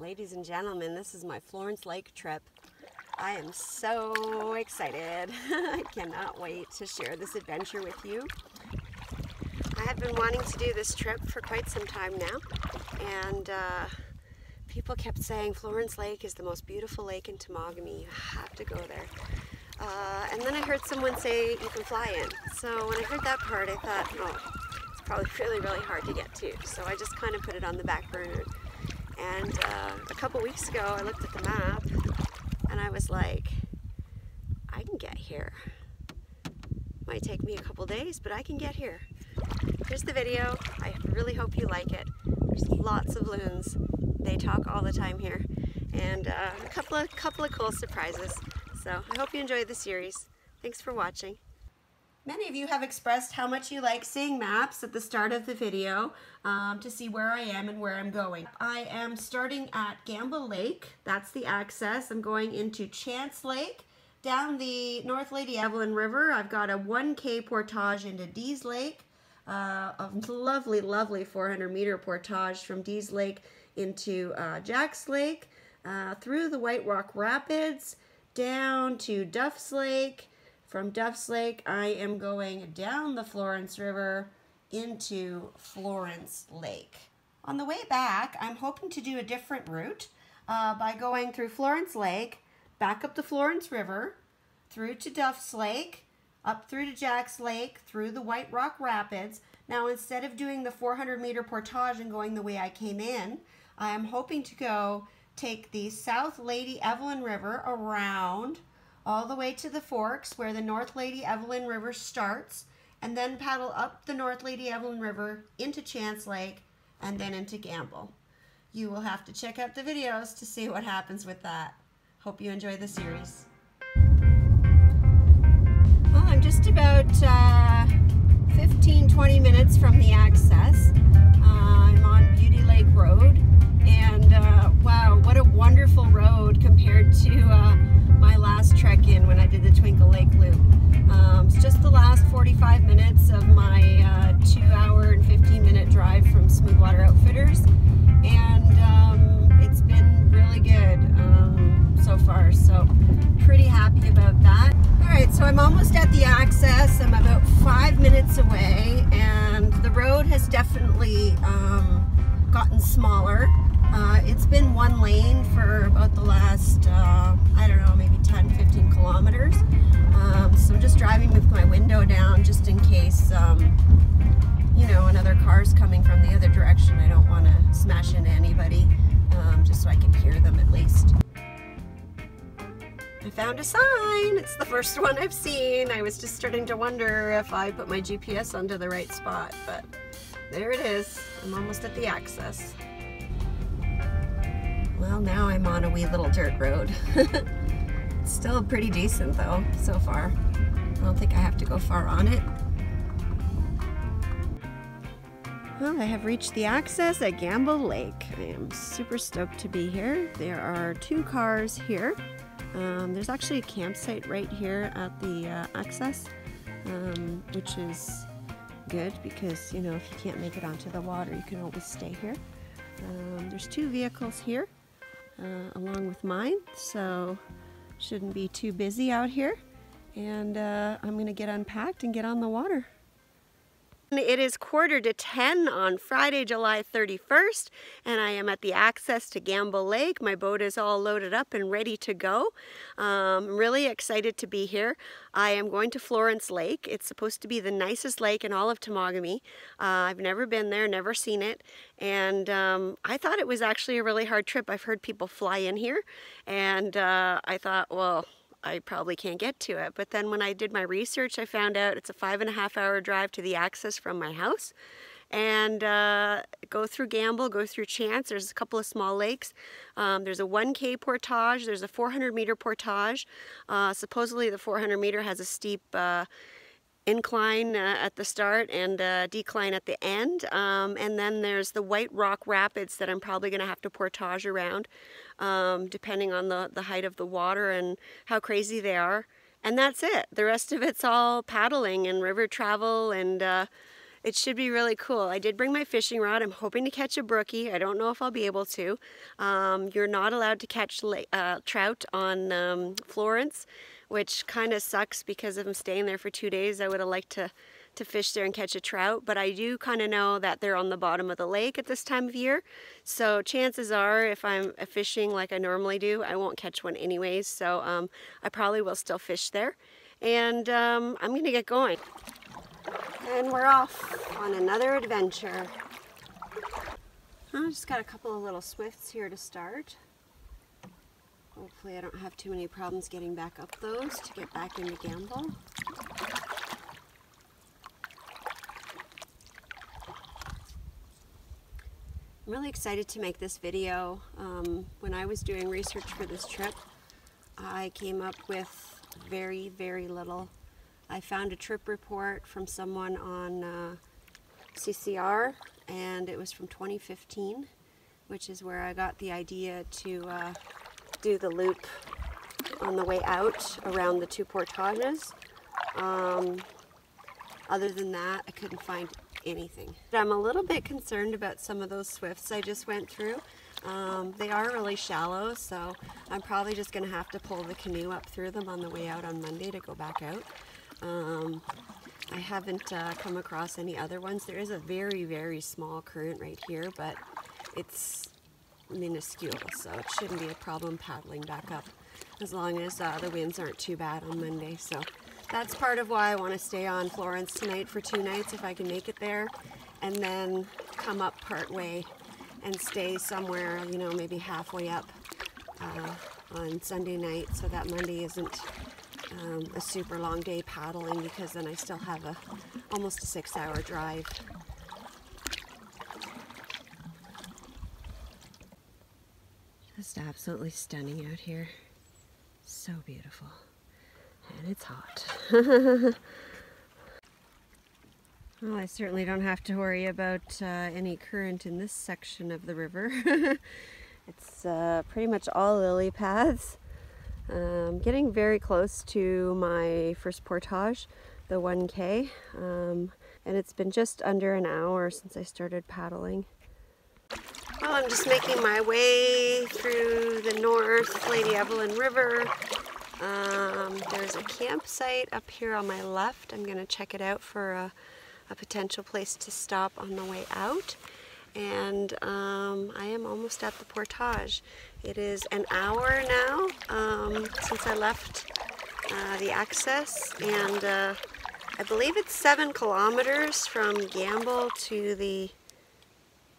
Ladies and gentlemen, this is my Florence Lake trip. I am so excited. I cannot wait to share this adventure with you. I have been wanting to do this trip for quite some time now, and people kept saying Florence Lake is the most beautiful lake in Temagami. You have to go there. And then I heard someone say you can fly in. So when I heard that part, I thought, oh, it's probably really hard to get to. So I just kind of put it on the back burner. And a couple weeks ago, I looked at the map and I was like, I can get here. Might take me a couple days, but I can get here. Here's the video. I really hope you like it. There's lots of loons. They talk all the time here. And a couple of cool surprises. So I hope you enjoyed the series. Thanks for watching. Many of you have expressed how much you like seeing maps at the start of the video to see where I am and where I'm going. I am starting at Gamble Lake. That's the access. I'm going into Chance Lake, down the North Lady Evelyn River. I've got a 1K portage into Dees Lake, a lovely 400-meter portage from Dees Lake into Jack's Lake, through the White Rock Rapids, down to Duff Lake. From Duff Lake, I am going down the Florence River into Florence Lake. On the way back, I'm hoping to do a different route by going through Florence Lake, back up the Florence River, through to Duff Lake, up through to Jack's Lake, through the White Rock Rapids. Now, instead of doing the 400-meter portage and going the way I came in, I am hoping to take the South Lady Evelyn River around all the way to the forks where the North Lady Evelyn River starts, and then paddle up the North Lady Evelyn River into Chance Lake and then into Gamble. You will have to check out the videos to see what happens with that. Hope you enjoy the series. Well, I'm just about 15-20 minutes from the access. I'm on Beauty Lake Road, and wow, what a wonderful road compared to my last trek in when I did the Twinkle Lake Loop. It's just the last 45 minutes of my 2-hour and 15-minute drive from Smoothwater Outfitters, and it's been really good so far, so pretty happy about that. Alright, so I'm almost at the access. I'm about 5 minutes away, and the road has definitely gotten smaller. It's been one lane for about the last, I don't know, maybe 10-15 kilometers. So I'm just driving with my window down just in case, you know, another car's coming from the other direction. I don't want to smash into anybody, just so I can hear them at least. I found a sign. It's the first one I've seen. I was just starting to wonder if I put my GPS onto the right spot, but there it is. I'm almost at the access. Well, now I'm on a wee little dirt road. It's still pretty decent though, so far. I don't think I have to go far on it. Well, I have reached the access at Gamble Lake. I am super stoked to be here. There are 2 cars here. There's actually a campsite right here at the access, which is good because, you know, if you can't make it onto the water, you can always stay here. There's 2 vehicles here. Along with mine, so shouldn't be too busy out here, and I'm gonna get unpacked and get on the water. It is 9:45 on Friday, July 31st, and I am at the access to Gamble Lake. My boat is all loaded up and ready to go. I'm really excited to be here. I am going to Florence Lake. It's supposed to be the nicest lake in all of Temagami. I've never been there, never seen it, and I thought it was actually a really hard trip. I've heard people fly in here, and I thought, well, I probably can't get to it. But then when I did my research, I found out it's a 5.5-hour drive to the access from my house. And go through Gamble, go through Chance. There's a couple of small lakes. There's a 1K portage. There's a 400-meter portage. Supposedly the 400-meter has a steep incline at the start and decline at the end. And then there's the White Rock Rapids that I'm probably going to have to portage around, depending on the height of the water and how crazy they are. And that's it. The rest of it's all paddling and river travel, and It should be really cool. I did bring my fishing rod. I'm hoping to catch a brookie. I don't know if I'll be able to. You're not allowed to catch trout on Florence, which kind of sucks because if I'm staying there for 2 days, I would have liked to fish there and catch a trout, but I do kind of know that they're on the bottom of the lake at this time of year, so chances are if I'm fishing like I normally do, I won't catch one anyways, so I probably will still fish there, and I'm gonna get going. And we're off on another adventure. I just got a couple of little swifts here to start. Hopefully I don't have too many problems getting back up those to get back into Gamble. I'm really excited to make this video. When I was doing research for this trip, I came up with very, very little. I found a trip report from someone on CCR, and it was from 2015, which is where I got the idea to do the loop on the way out around the 2 portages. Other than that, I couldn't find anything. I'm a little bit concerned about some of those swifts I just went through. They are really shallow, so I'm probably just going to have to pull the canoe up through them on the way out on Monday to go back out. I haven't come across any other ones. There is a very, very small current right here, but it's minuscule, so it shouldn't be a problem paddling back up as long as the winds aren't too bad on Monday. So that's part of why I want to stay on Florence tonight for 2 nights if I can make it there, and then come up part way and stay somewhere, you know, maybe halfway up on Sunday night, so that Monday isn't a super long day paddling, because then I still have almost a 6-hour drive. Just absolutely stunning out here. So beautiful. And it's hot. Well, I certainly don't have to worry about any current in this section of the river. It's pretty much all lily paths. Getting very close to my first portage, the 1K, and it's been just under an hour since I started paddling. Well, I'm just making my way through the North Lady Evelyn River. There's a campsite up here on my left. I'm going to check it out for a potential place to stop on the way out. And I am almost at the portage. It is an hour now since I left the access, and I believe it's 7 kilometers from Gamble to the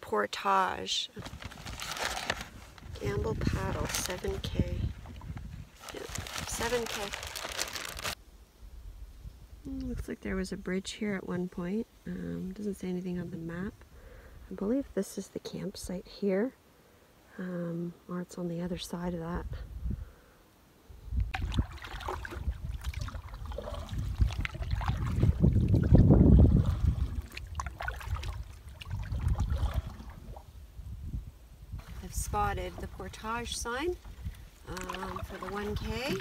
portage. Gamble paddle, 7K. Yeah, 7K. Looks like there was a bridge here at one point. Doesn't say anything on the map. I believe this is the campsite here, or it's on the other side of that. I've spotted the portage sign for the 1K.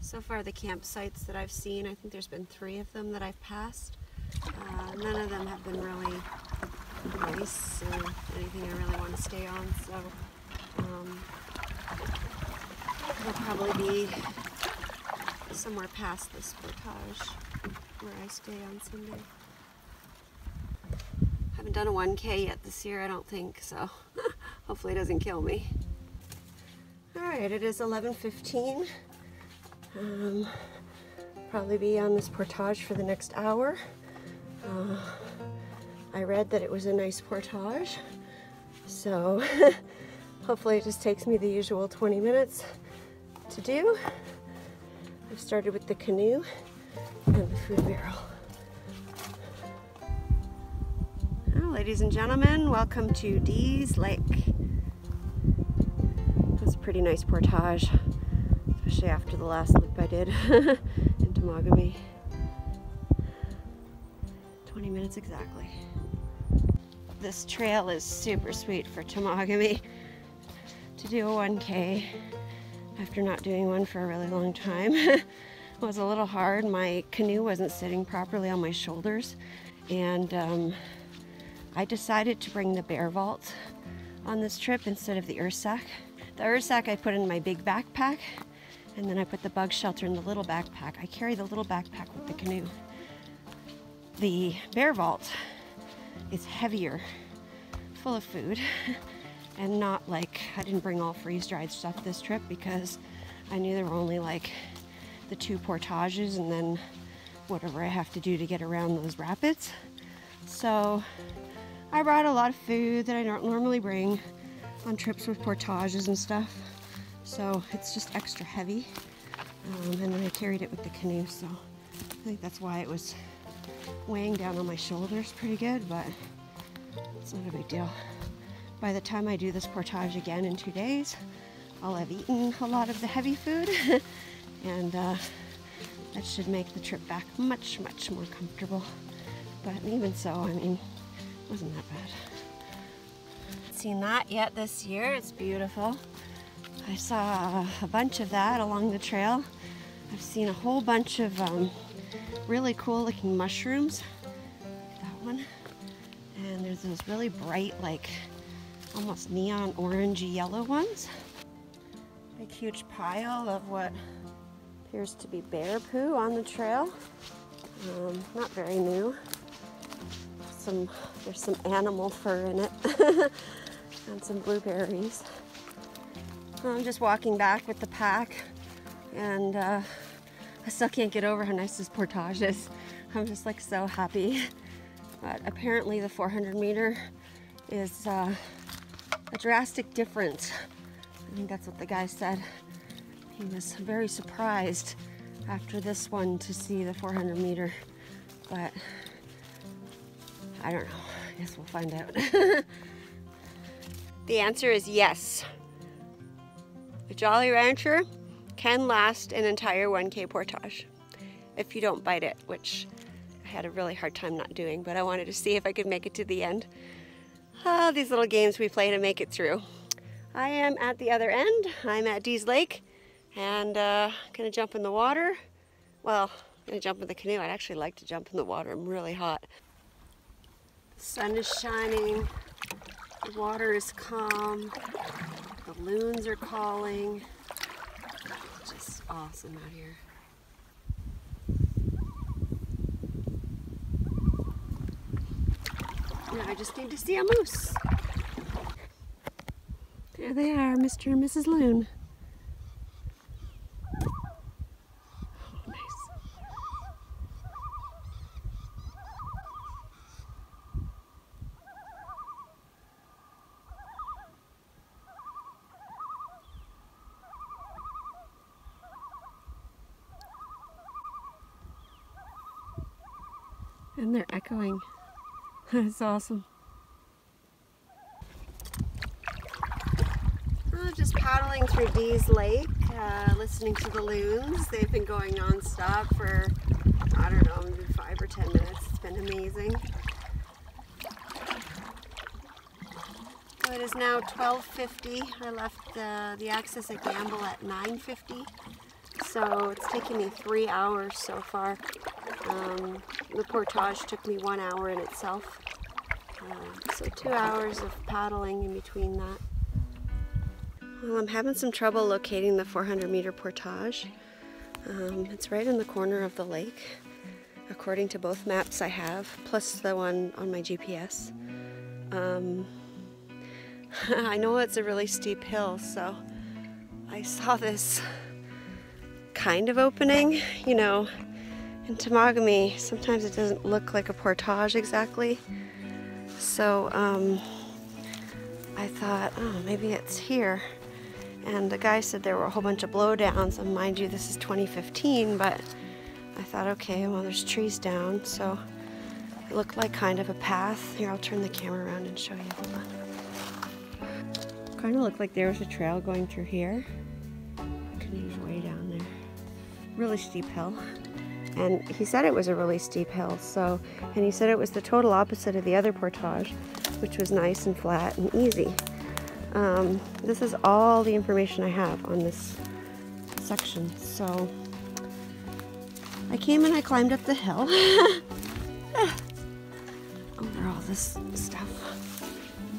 So far the campsites that I've seen, I think there's been 3 of them that I've passed. None of them have been really nice or anything I really want to stay on, so it'll probably be somewhere past this portage where I stay on Sunday. Haven't done a 1K yet this year, I don't think, so hopefully it doesn't kill me. Alright, it is 11:15. Probably be on this portage for the next hour. I read that it was a nice portage, so hopefully it just takes me the usual 20 minutes to do. I've started with the canoe and the food barrel. Well, ladies and gentlemen, welcome to Duff Lake. It's a pretty nice portage, especially after the last loop I did in Temagami. 20 minutes exactly. This trail is super sweet for Temagami. To do a 1K after not doing one for a really long time was a little hard. My canoe wasn't sitting properly on my shoulders, and I decided to bring the bear vault on this trip instead of the Ursack. The Ursack I put in my big backpack, and then I put the bug shelter in the little backpack. I carry the little backpack with the canoe. The bear vault is heavier, full of food, and not like, I didn't bring all freeze-dried stuff this trip because I knew there were only like the 2 portages and then whatever I have to do to get around those rapids. So I brought a lot of food that I don't normally bring on trips with portages and stuff. So it's just extra heavy. And then I carried it with the canoe, so I think that's why it was weighing down on my shoulders pretty good, but it's not a big deal. By the time I do this portage again in 2 days, I'll have eaten a lot of the heavy food, and that should make the trip back much, much more comfortable. But even so, I mean, it wasn't that bad. Haven't seen that yet this year. It's beautiful. I saw a bunch of that along the trail. I've seen a whole bunch of really cool looking mushrooms. That one. And there's those really bright, like almost neon orangey yellow ones. Big huge pile of what appears to be bear poo on the trail. Not very new. There's some animal fur in it. And some blueberries. I'm just walking back with the pack, and I still can't get over how nice this portage is. I'm just like so happy. But apparently the 400 meter is a drastic difference. I think that's what the guy said. He was very surprised after this one to see the 400 meter, but I don't know. I guess we'll find out. The answer is yes. A Jolly Rancher can last an entire 1K portage if you don't bite it, which I had a really hard time not doing, but I wanted to see if I could make it to the end. Oh, these little games we play to make it through. I am at the other end. I'm at Duff Lake, and gonna jump in the water. Well, I'm gonna jump in the canoe. I'd actually like to jump in the water. I'm really hot. The sun is shining. The water is calm. The loons are calling. It's just awesome out here. Now I just need to see a moose. There they are, Mr. and Mrs. Loon. Oh, nice. And they're echoing. That's awesome. Just paddling through Duff Lake, listening to the loons. They've been going non-stop for, I don't know, maybe 5 or 10 minutes. It's been amazing. So it is now 12:50. I left the access at Gamble at 9:50. So it's taken me 3 hours so far. The portage took me 1 hour in itself. So 2 hours of paddling in between that. Well, I'm having some trouble locating the 400 meter portage. It's right in the corner of the lake, according to both maps I have, plus the one on my GPS. I know it's a really steep hill, so I saw this kind of opening. You know, in Temagami, sometimes it doesn't look like a portage exactly. So I thought, oh, maybe it's here. And the guy said there were a whole bunch of blowdowns, and mind you, this is 2015, but I thought, okay, well, there's trees down, so it looked like kind of a path. Here, I'll turn the camera around and show you. Hold on. Kind of looked like there was a trail going through here. Canoe's way down there. Really steep hill. And he said it was a really steep hill, so, and he said it was the total opposite of the other portage, which was nice and flat and easy. This is all the information I have on this section. So I came and I climbed up the hill. this stuff.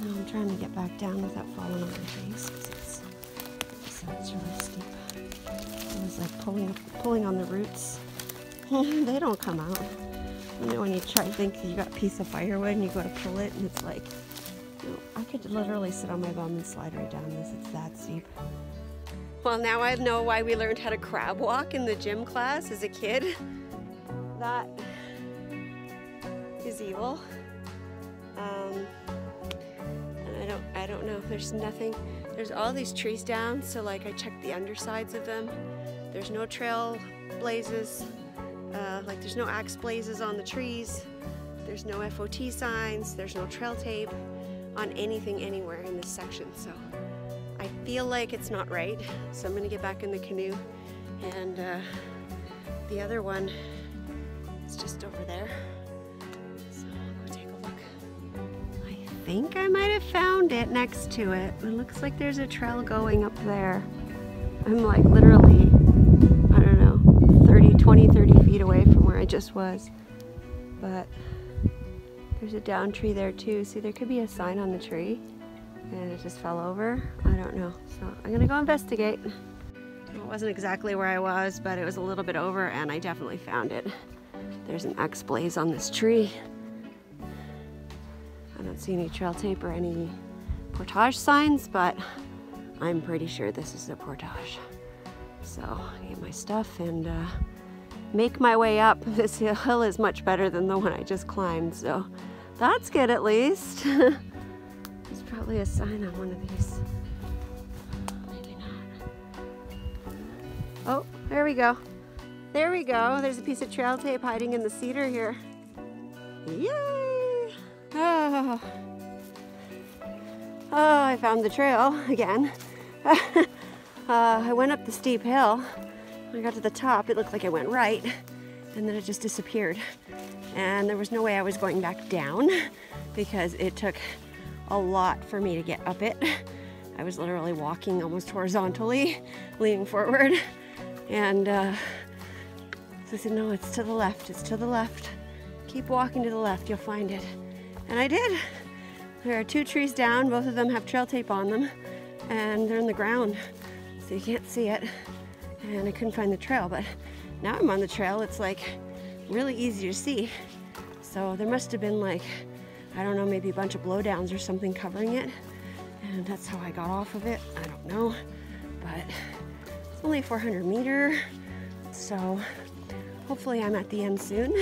Now I'm trying to get back down without falling on my face because it's really steep. It was like pulling on the roots. They don't come out. You know, when you try to think you got a piece of firewood and you go to pull it and it's like, you know, I could literally sit on my bum and slide right down this. It's that steep. Well, now I know why we learned how to crab walk in the gym class as a kid. That is evil. And I don't know. There's nothing. There's all these trees down, so like I checked the undersides of them. There's no trail blazes. Like there's no axe blazes on the trees. There's no FOT signs. There's no trail tape on anything anywhere in this section. So I feel like it's not right. So I'm gonna get back in the canoe, and the other one is just over there. So I'll go take a look. I think I might have found it next to it. It looks like there's a trail going up there. I'm like literally, I don't know, 20, 30 feet away from where I just was. But there's a down tree there too. See, there could be a sign on the tree and it just fell over. I don't know. So I'm gonna go investigate. It wasn't exactly where I was, but it was a little bit over and I definitely found it. There's an axe blaze on this tree. I don't see any trail tape or any portage signs, but I'm pretty sure this is a portage. So I get my stuff and make my way up. This hill is much better than the one I just climbed, so that's good at least. There's probably a sign on one of these. Maybe not. Oh, there we go. There we go. There's a piece of trail tape hiding in the cedar here. Yay! Oh, I found the trail again. I went up the steep hill. When I got to the top, it looked like I went right, and then it just disappeared. And there was no way I was going back down because it took a lot for me to get up it. I was literally walking almost horizontally, leaning forward. And so I said, no, it's to the left, it's to the left. Keep walking to the left, you'll find it. And I did. There are 2 trees down, both of them have trail tape on them, and they're in the ground, so you can't see it. And I couldn't find the trail, but now I'm on the trail. It's like really easy to see. So there must have been like, I don't know, maybe a bunch of blowdowns or something covering it. And that's how I got off of it. I don't know, but it's only 400 meter. So hopefully I'm at the end soon.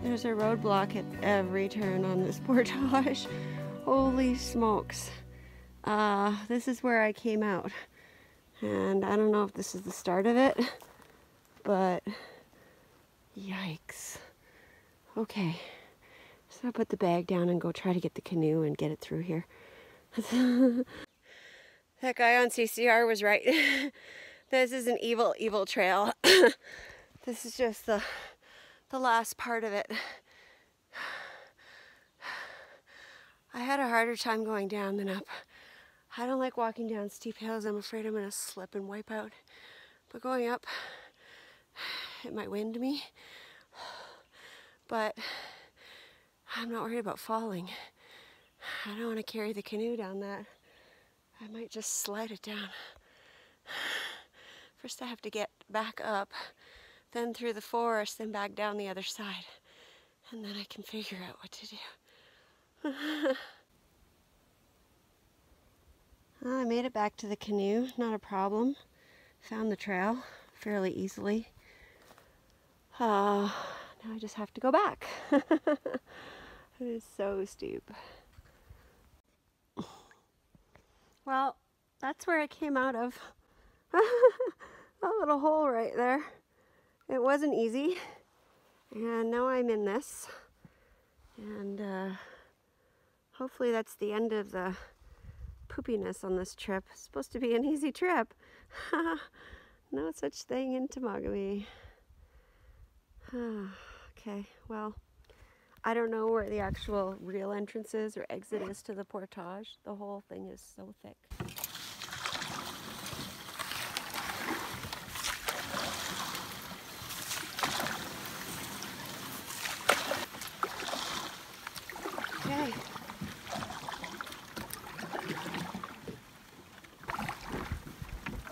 There's a roadblock at every turn on this portage. Holy smokes. This is where I came out. And I don't know if this is the start of it, but yikes. Okay, so I'll put the bag down and go try to get the canoe and get it through here. That guy on CCR was right. This is an evil, evil trail. This is just the last part of it. I had a harder time going down than up. I don't like walking down steep hills. I'm afraid I'm gonna slip and wipe out. But going up, it might wind me. But I'm not worried about falling. I don't want to carry the canoe down that. I might just slide it down. First I have to get back up, then through the forest, then back down the other side. And then I can figure out what to do. I made it back to the canoe, not a problem. Found the trail fairly easily. Now I just have to go back. It is so steep. Well, that's where I came out of. That little hole right there. It wasn't easy. And now I'm in this. And hopefully that's the end of the poopiness on this trip. It's supposed to be an easy trip. No such thing in Temagami. Okay, well, I don't know where the actual real entrance is or exit is to the portage. The whole thing is so thick.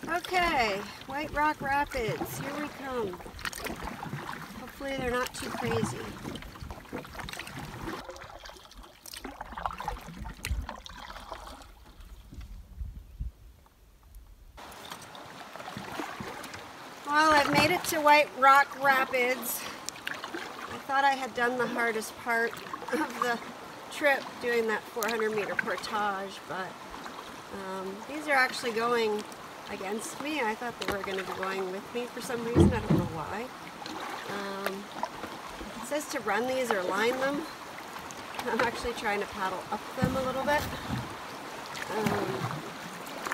Okay, White Rock Rapids, here we come. Hopefully they're not too crazy. Well, I've made it to White Rock Rapids. I thought I had done the hardest part of the trip doing that 400-meter portage, but these are actually going against me. I thought they were going to be going with me for some reason. I don't know why. It says to run these or line them. I'm actually trying to paddle up them a little bit.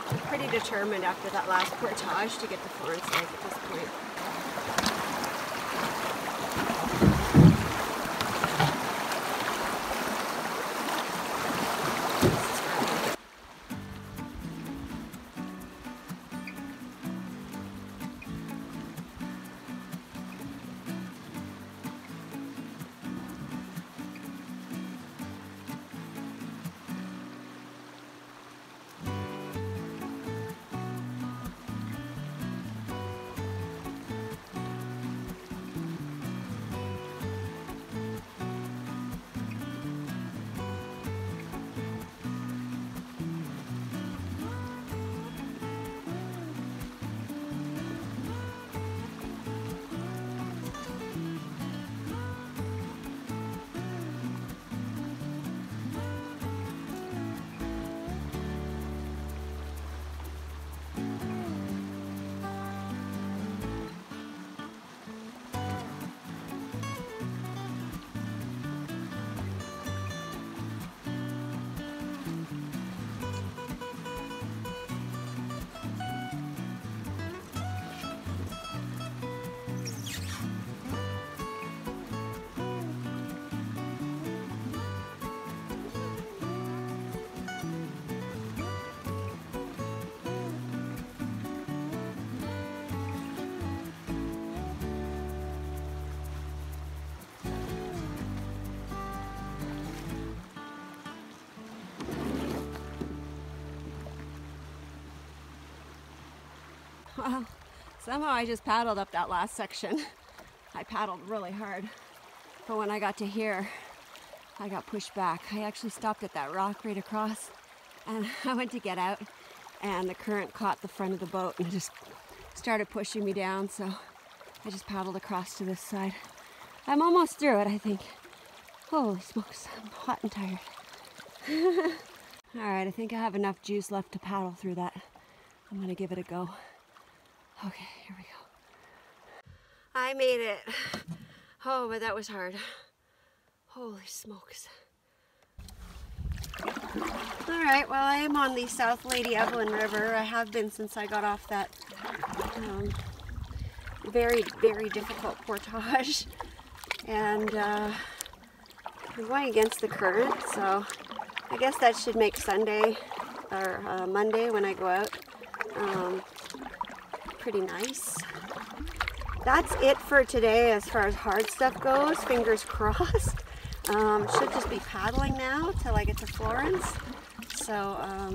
I'm pretty determined after that last portage to get to Florence Lake at this point. Well, somehow I just paddled up that last section. I paddled really hard, but when I got to here, I got pushed back. I actually stopped at that rock right across, and I went to get out, and the current caught the front of the boat and just started pushing me down, so I just paddled across to this side. I'm almost through it, I think. Holy smokes, I'm hot and tired. Alright, I think I have enough juice left to paddle through that. I'm gonna give it a go. Okay, here we go. I made it. Oh, but that was hard. Holy smokes. Alright, well I am on the South Lady Evelyn River. I have been since I got off that very, very difficult portage. And I'm going against the current, so I guess that should make Sunday or Monday when I go out pretty nice. That's it for today as far as hard stuff goes. Fingers crossed. Should just be paddling now till I get to Florence. So I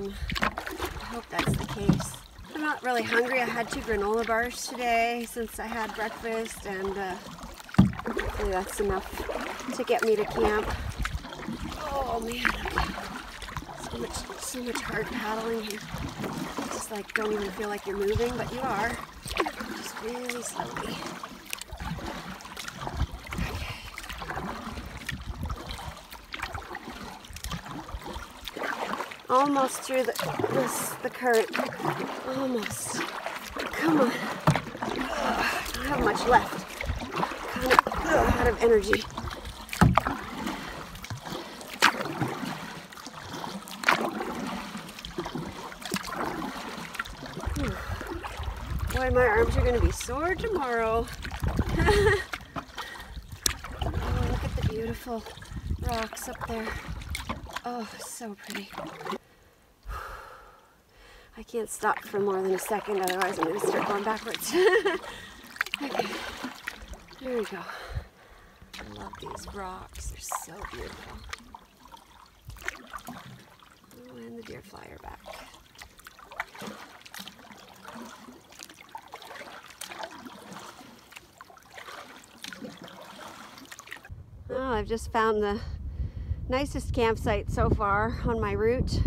hope that's the case. I'm not really hungry. I had 2 granola bars today since I had breakfast, and hopefully that's enough to get me to camp. Oh man, so much hard paddling here. Just like don't even feel like you're moving, but you are. Just really slowly. Almost through the current. Almost. Come on. I don't have much left. Kind of out of energy. Boy, my arms are going to be sore tomorrow. Oh, look at the beautiful rocks up there. Oh, so pretty. I can't stop for more than a second, otherwise I'm going to start going backwards. Okay, there we go. I love these rocks, they're so beautiful. Oh, and the deer fly are back. I've just found the nicest campsite so far on my route.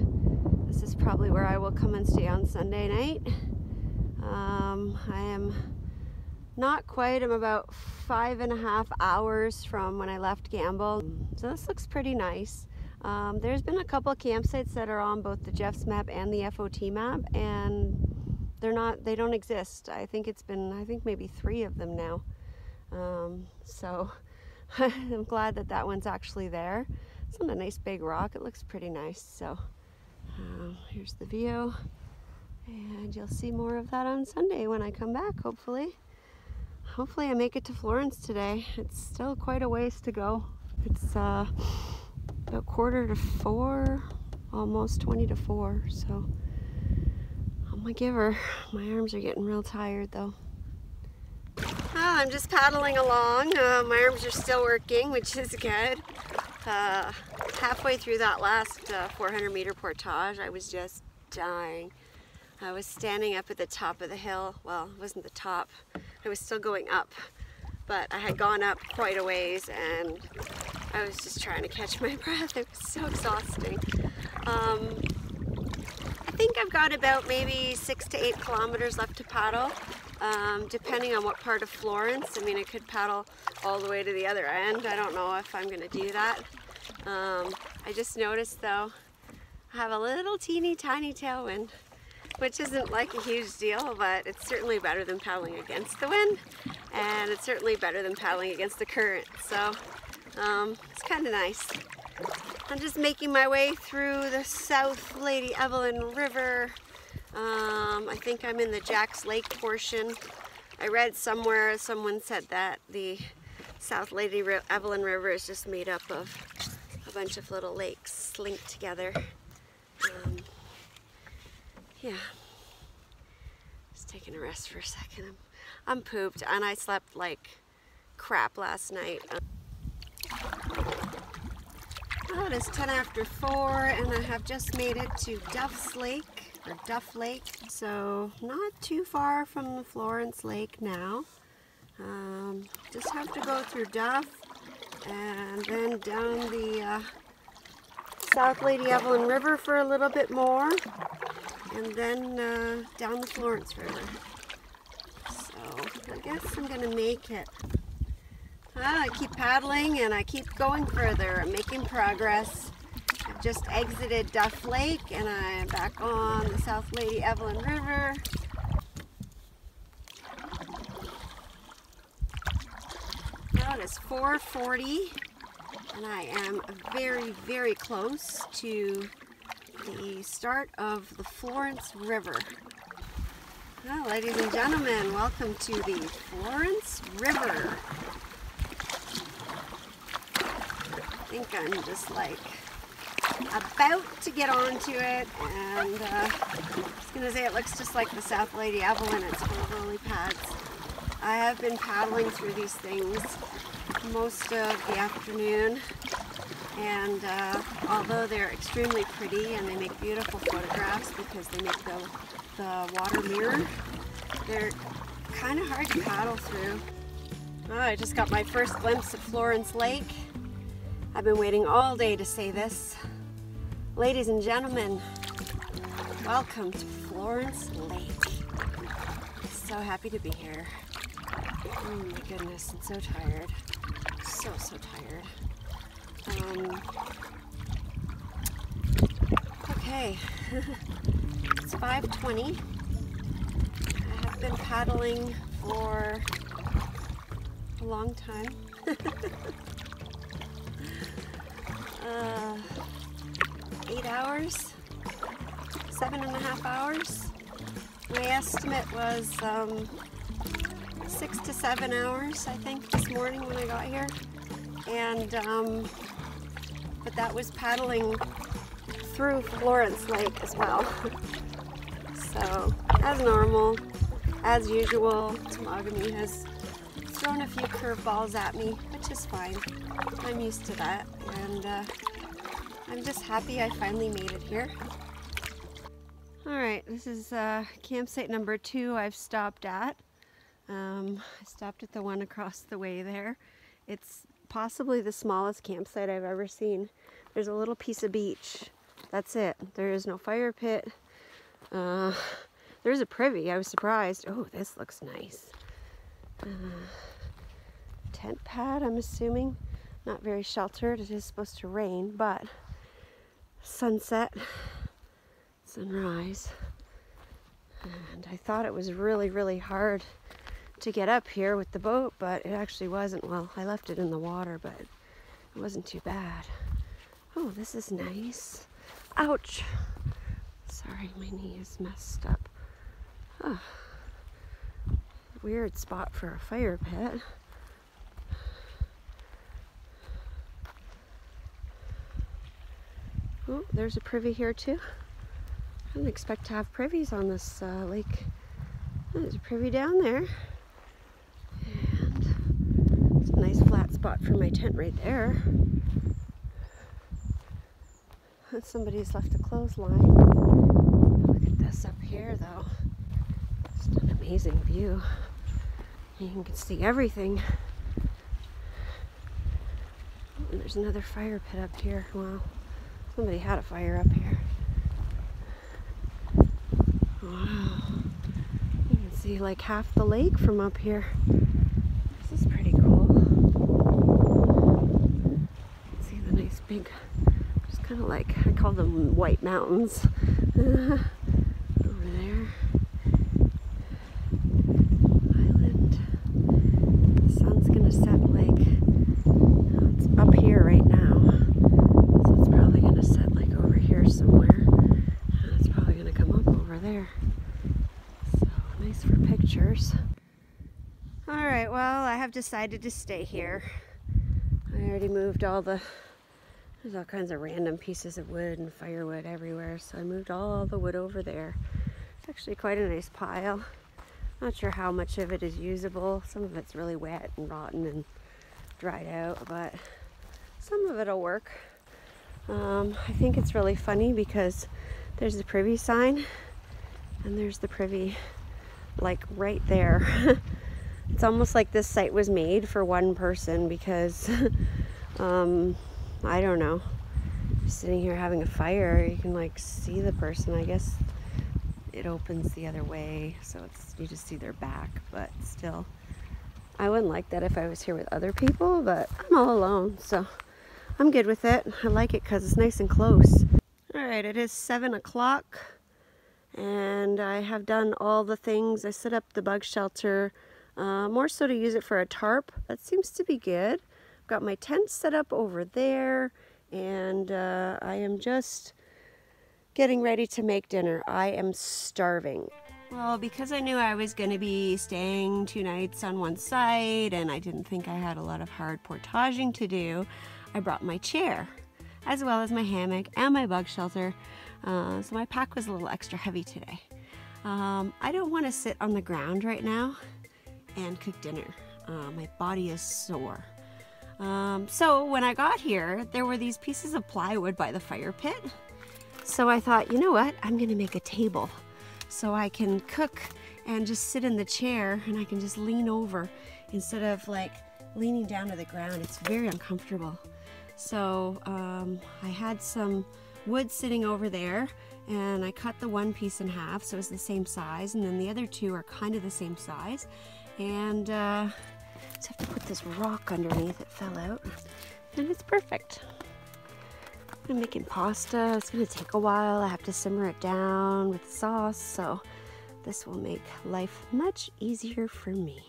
This is probably where I will come and stay on Sunday night. I am not quite, I'm about 5.5 hours from when I left Gamble. So this looks pretty nice. There's been a couple campsites that are on both the Jeff's map and the FOT map, and they don't exist. I think maybe 3 of them now. So I'm glad that that one's actually there. It's on a nice big rock. It looks pretty nice. So here's the view, and you'll see more of that on Sunday when I come back, hopefully. Hopefully I make it to Florence today. It's still quite a ways to go. It's about 3:45, almost 20 to 4. So I'm a giver. My arms are getting real tired though. Oh, I'm just paddling along. My arms are still working, which is good. Halfway through that last 400-meter portage, I was just dying. I was standing up at the top of the hill. Well, it wasn't the top. I was still going up, but I had gone up quite a ways, and I was just trying to catch my breath. It was so exhausting. I think I've got about maybe 6 to 8 kilometers left to paddle. Depending on what part of Florence. I mean, I could paddle all the way to the other end. I don't know if I'm going to do that. I just noticed though, I have a little teeny tiny tailwind, which isn't like a huge deal, but it's certainly better than paddling against the wind, and it's certainly better than paddling against the current. So it's kind of nice. I'm just making my way through the South Lady Evelyn River. I think I'm in the Jack's Lake portion. I read somewhere, someone said that the South Lady Evelyn River is just made up of a bunch of little lakes linked together. Yeah, just taking a rest for a second. I'm pooped, and I slept like crap last night. Oh, it is 10 after 4, and I have just made it to Duff Lake. So not too far from the Florence Lake now. Just have to go through Duff and then down the South Lady Evelyn River for a little bit more, and then down the Florence River. So I guess I'm gonna make it. I keep paddling and I keep going further. I'm making progress. I've just exited Duff Lake and I'm back on the South Lady Evelyn River. Now it is 4:40 and I am very, very close to the start of the Florence River. Well, ladies and gentlemen, welcome to the Florence River. I think I'm just like about to get onto it, and I was going to say it looks just like the South Lady Evelyn. It's full of lily pads. I have been paddling through these things most of the afternoon, and although they're extremely pretty and they make beautiful photographs because they make the water mirror, they're kind of hard to paddle through. Oh, I just got my first glimpse of Florence Lake. I've been waiting all day to say this. Ladies and gentlemen, welcome to Florence Lake. So happy to be here. Oh my goodness, I'm so tired. So tired. Okay, it's 5:20. I have been paddling for a long time. 8 hours, 7.5 hours. My estimate was 6 to 7 hours, I think, this morning when I got here. And but that was paddling through Florence Lake as well. So, as normal, as usual, Temagami has thrown a few curveballs at me, which is fine. I'm used to that, and I'm just happy I finally made it here. Alright, this is campsite number 2 I've stopped at. I stopped at the one across the way there. It's possibly the smallest campsite I've ever seen. There's a little piece of beach. That's it. There is no fire pit. There's a privy. I was surprised. Oh, this looks nice. Tent pad, I'm assuming. Not very sheltered. It is supposed to rain, but sunset, sunrise. And I thought it was really, really hard to get up here with the boat, but it actually wasn't. Well, I left it in the water, but it wasn't too bad. Oh, this is nice. Ouch. Sorry, my knee is messed up. Oh, weird spot for a fire pit. Oh, there's a privy here too. I didn't expect to have privies on this lake. There's a privy down there. And it's a nice flat spot for my tent right there. Somebody's left a clothesline. Look at this up here though. Just an amazing view. You can see everything. Oh, and there's another fire pit up here. Wow. Somebody had a fire up here. Wow. You can see like half the lake from up here. This is pretty cool. You can see the nice big, just kind of like, I call them white mountains. Over there. Island. The sun's gonna set like, it's up here right now. So it's probably gonna set like over here somewhere. It's probably gonna come up over there. So nice for pictures. Alright, well, I have decided to stay here. I already moved all the, there's all kinds of random pieces of wood and firewood everywhere, so I moved all the wood over there. It's actually quite a nice pile. Not sure how much of it is usable. Some of it's really wet and rotten and dried out, but some of it'll work. I think it's really funny because there's the privy sign and there's the privy like right there. It's almost like this site was made for one person because I don't know, just sitting here having a fire, you can like see the person. I guess it opens the other way, so it's, you just see their back, but still, I wouldn't like that if I was here with other people, but I'm all alone, so I'm good with it. I like it because it's nice and close. Alright, it is 7 o'clock and I have done all the things. I set up the bug shelter, more so to use it for a tarp. That seems to be good. I've got my tent set up over there and I am just getting ready to make dinner. I am starving. Well, because I knew I was going to be staying 2 nights on one site and I didn't think I had a lot of hard portaging to do, I brought my chair, as well as my hammock and my bug shelter, so my pack was a little extra heavy today. I don't want to sit on the ground right now and cook dinner. My body is sore. So when I got here, there were these pieces of plywood by the fire pit. So I thought, you know what, I'm going to make a table so I can cook and just sit in the chair and I can just lean over instead of like leaning down to the ground. It's very uncomfortable. So I had some wood sitting over there and I cut the one piece in half so it's the same size, and then the other two are kind of the same size, and just have to put this rock underneath. It fell out and it's perfect. I'm making pasta. It's going to take a while. I have to simmer it down with sauce, so this will make life much easier for me.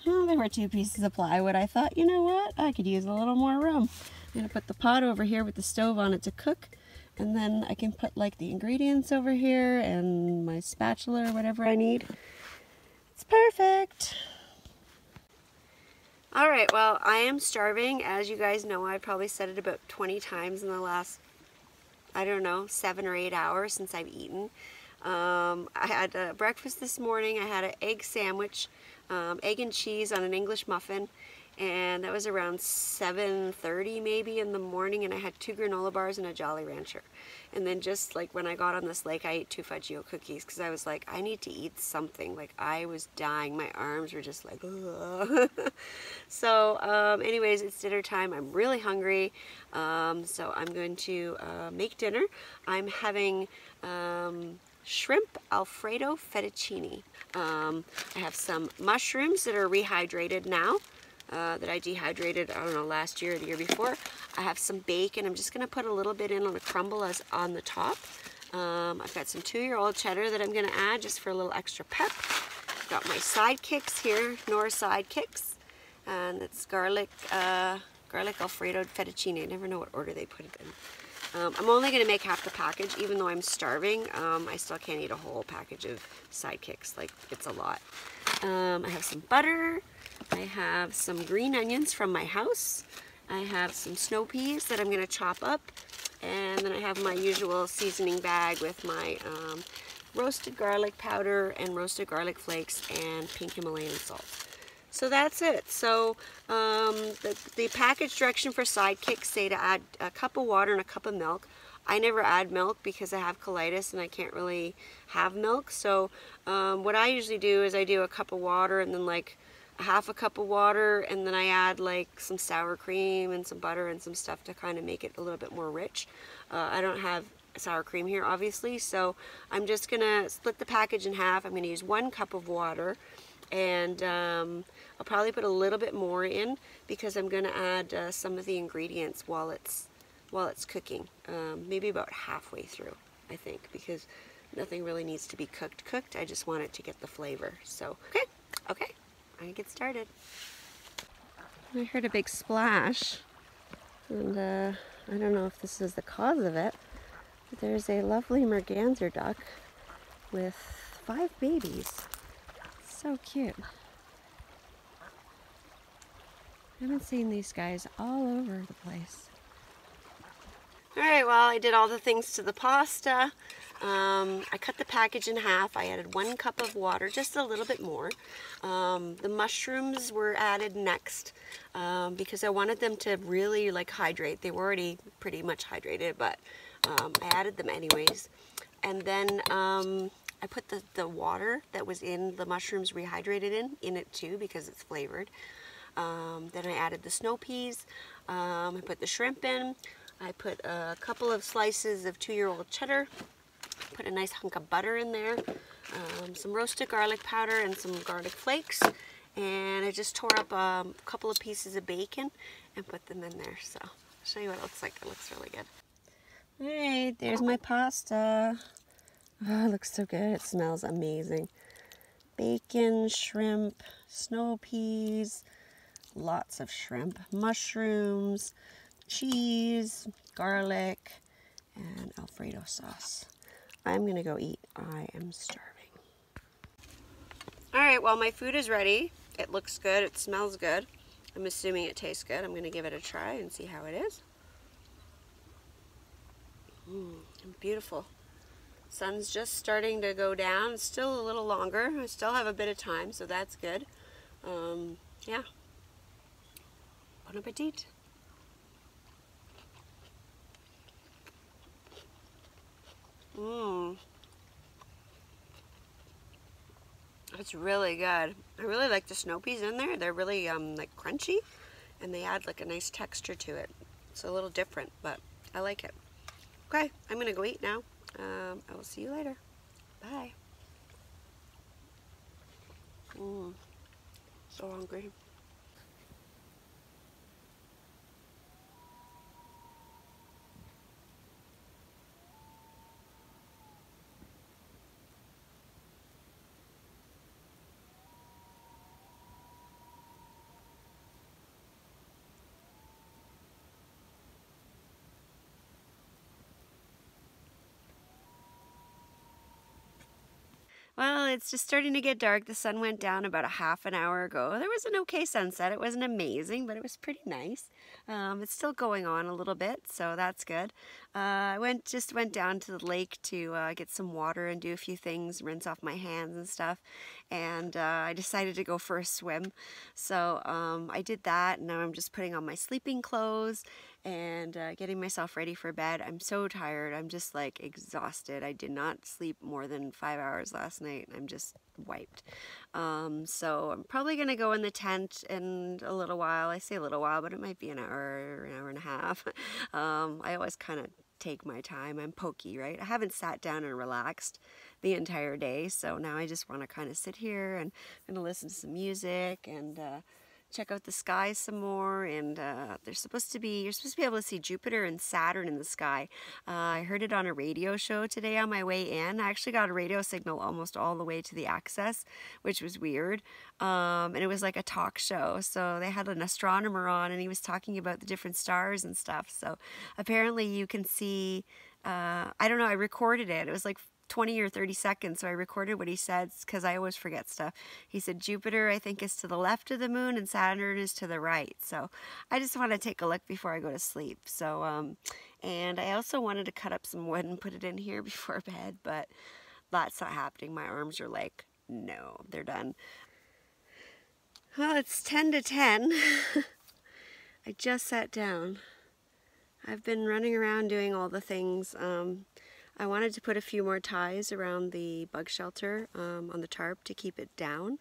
Well, there were 2 pieces of plywood. I thought, you know what, I could use a little more room. I'm going to put the pot over here with the stove on it to cook, and then I can put like the ingredients over here and my spatula or whatever I need. It's perfect. Alright, well, I am starving. As you guys know, I've probably said it about 20 times in the last, I don't know, 7 or 8 hours since I've eaten. I had breakfast this morning. I had an egg sandwich, egg and cheese on an English muffin, and that was around 7:30 maybe in the morning, and I had 2 granola bars and a Jolly Rancher. And then just like when I got on this lake, I ate 2 Fudgio cookies because I was like, I need to eat something. Like I was dying. My arms were just like, ugh. So anyways, it's dinner time. I'm really hungry. So I'm going to make dinner. I'm having shrimp Alfredo fettuccine. I have some mushrooms that are rehydrated now. That I dehydrated, I don't know, last year or the year before. I have some bacon. I'm just going to put a little bit in on a crumble as on the top. I've got some 2-year-old cheddar that I'm going to add just for a little extra pep. I've got my sidekicks here, Nor sidekicks, and it's garlic Alfredo fettuccine. I never know what order they put it in. I'm only going to make half the package, even though I'm starving. I still can't eat a whole package of sidekicks. Like, it's a lot. I have some butter. I have some green onions from my house. I have some snow peas that I'm going to chop up. And then I have my usual seasoning bag with my roasted garlic powder and roasted garlic flakes and pink Himalayan salt. So that's it. So the package direction for sidekicks say to add a cup of water and a cup of milk. I never add milk because I have colitis and I can't really have milk. So what I usually do is I do a cup of water and then like a half a cup of water, and then I add like some sour cream and some butter and some stuff to kind of make it a little bit more rich. I don't have sour cream here obviously, so I'm just gonna split the package in half. I'm gonna use 1 cup of water, and I'll probably put a little bit more in because I'm gonna add some of the ingredients while it's cooking, maybe about halfway through, I think, because nothing really needs to be cooked. I just want it to get the flavor. So okay, I get started. I heard a big splash, and I don't know if this is the cause of it, but there's a lovely merganser duck with 5 babies. So cute. I've been seeing these guys all over the place. Alright, well, I did all the things to the pasta. I cut the package in half. I added 1 cup of water, just a little bit more. The mushrooms were added next because I wanted them to really like hydrate. They were already pretty much hydrated, but I added them anyways. And then I put the water that was in the mushrooms rehydrated in it too because it's flavored. Then I added the snow peas. I put the shrimp in. I put a couple of slices of 2-year-old cheddar. Put a nice hunk of butter in there. Some roasted garlic powder and some garlic flakes. And I just tore up a couple of pieces of bacon and put them in there. So I'll show you what it looks like. It looks really good. Alright, there's my pasta. Oh, it looks so good. It smells amazing. Bacon, shrimp, snow peas, lots of shrimp, mushrooms, cheese, garlic, and Alfredo sauce. I'm gonna go eat. I am starving. Alright, well, my food is ready. It looks good. It smells good. I'm assuming it tastes good. I'm gonna give it a try and see how it is. Beautiful. Sun's just starting to go down. It's still a little longer. I still have a bit of time, so that's good. Yeah. Bon appetit. It's really good. I really like the snow peas in there. They're really like crunchy, and they add like a nice texture to it. It's a little different, but I like it. Okay, I'm gonna go eat now. I will see you later. Bye. So hungry. Well, it's just starting to get dark. The sun went down about a half an hour ago. There was an okay sunset. It wasn't amazing, but it was pretty nice. It's still going on a little bit, so that's good. I just went down to the lake to get some water and do a few things, rinse off my hands and stuff. And I decided to go for a swim. So I did that, and now I'm just putting on my sleeping clothes and getting myself ready for bed. I'm so tired. I'm just like exhausted. I did not sleep more than 5 hours last night. I'm just wiped. So I'm probably going to go in the tent in a little while. I say a little while, but it might be an hour and a half. I always kind of take my time. I'm pokey, right? I haven't sat down and relaxed the entire day, so now I just want to kind of sit here, and I'm going to listen to some music and check out the sky some more. And you're supposed to be able to see Jupiter and Saturn in the sky. I heard it on a radio show today on my way in. I actually got a radio signal almost all the way to the access, which was weird. And it was like a talk show, so they had an astronomer on, and he was talking about the different stars and stuff. So apparently you can see, I don't know, I recorded it. It was like 20 or 30 seconds, so I recorded what he said because I always forget stuff. He said Jupiter, I think, is to the left of the moon and Saturn is to the right. So I just want to take a look before I go to sleep. So and I also wanted to cut up some wood and put it in here before bed, but that's not happening. My arms are like, no, they're done. Well, it's 10 to 10. I just sat down. I've been running around doing all the things. I wanted to put a few more ties around the bug shelter on the tarp to keep it down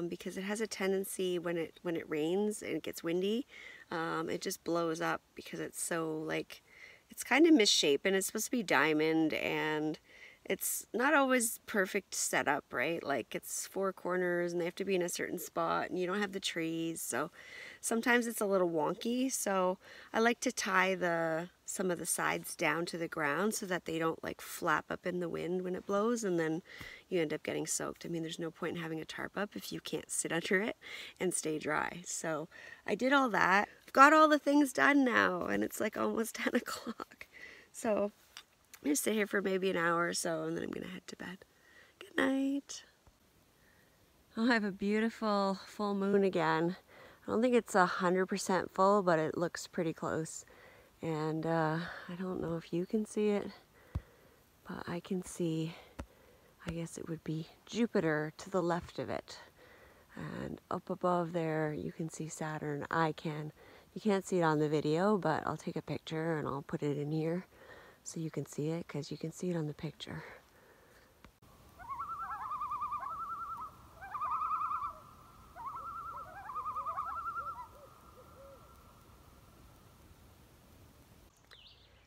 because it has a tendency when it rains and it gets windy, it just blows up because it's so like, it's kind of misshapen. It's supposed to be diamond and it's not always perfect setup, right? Like it's four corners and they have to be in a certain spot and you don't have the trees, so sometimes it's a little wonky. So I like to tie some of the sides down to the ground so that they don't like flap up in the wind when it blows and then you end up getting soaked. I mean, there's no point in having a tarp up if you can't sit under it and stay dry. So I did all that. I've got all the things done now and it's like almost 10 o'clock. So I'm going to sit here for maybe an hour or so and then I'm going to head to bed. Good night. Oh, I have a beautiful full moon again. I don't think it's 100% full, but it looks pretty close. And I don't know if you can see it, but I can see, I guess it would be Jupiter to the left of it. And up above there, you can see Saturn. I can. You can't see it on the video, but I'll take a picture and I'll put it in here so you can see it, because you can see it on the picture.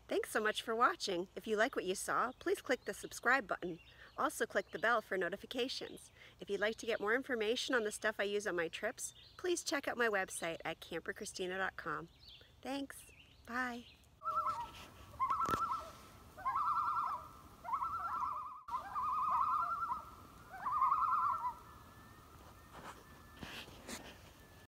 Thanks so much for watching. If you like what you saw, please click the subscribe button. Also click the bell for notifications. If you'd like to get more information on the stuff I use on my trips, please check out my website at CamperChristina.com. Thanks. Bye.